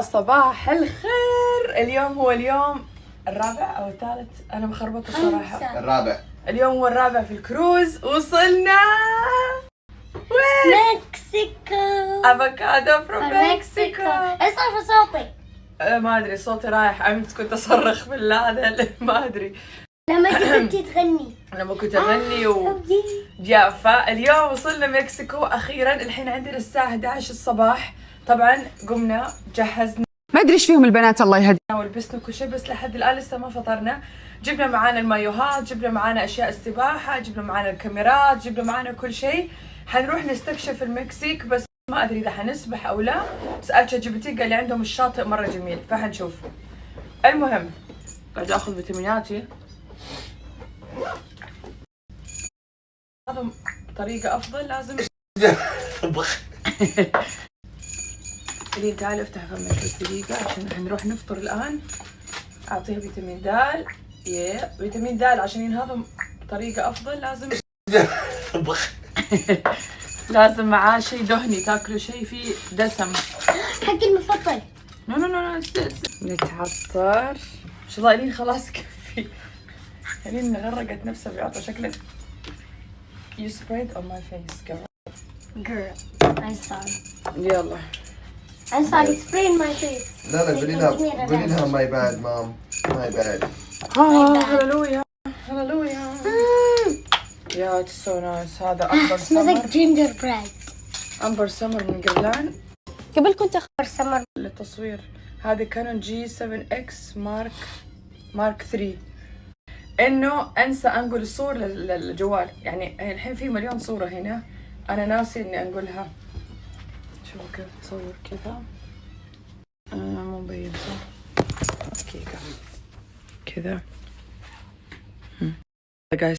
صباح الخير. اليوم هو اليوم الرابع او الثالث، انا مخربطه الصراحه. الرابع. اليوم هو الرابع في الكروز. وصلنا وين؟ مكسيكو. افوكادو فروم مكسيكو. ايش صار في صوتك؟ ما ادري، صوتي رايح. امس كنت اصرخ بالله ما ادري لما كنتي تغني. لما كنت اغني يا فاليوم وصلنا مكسيكو اخيرا. الحين عندنا الساعه 11 الصباح. طبعا قمنا جهزنا، ما ادري ايش فيهم البنات الله يهدي، ولبسنا كل شيء، بس لحد الان لسه ما فطرنا. جبنا معانا المايوهات، جبنا معانا اشياء السباحه، جبنا معانا الكاميرات، جبنا معانا كل شيء. حنروح نستكشف المكسيك، بس ما ادري اذا حنسبح او لا. سالت شات جي بي تي قال لي عندهم الشاطئ مره جميل، فحنشوف. المهم قاعد اخذ فيتاميناتي. هذا طريقه افضل، لازم لين تعال افتح فمك بس دقيقة عشان حنروح نفطر الآن. أعطيها فيتامين د. فيتامين د عشان ينهضم بطريقة أفضل. لازم لازم معاه شيء دهني، تاكلوا شيء فيه دسم. حقي المفضل. نو نتعطر. ان شاء الله لين خلاص كفي. لين غرقت نفسها بعطر شكلك. You sprayed on my face girl. Girl, I'm sorry. يلا. I'm sorry, spray in my face. لا قولي لها my bad mom. My bad. هللويا هللويا. يا it's so nice. هذا أمبر smells like سمر. gingerbread. أمبر سمر من قبلان قبل كنت أخبر سمر. للتصوير. هذا كانون G7X مارك 3. إنه أنسى أنقل الصور للجوال. يعني الحين في مليون صورة هنا أنا ناسي إني أنقلها. شوفوا كيف تصور كذا. مو مبين صح؟ دقيقة كذا. guys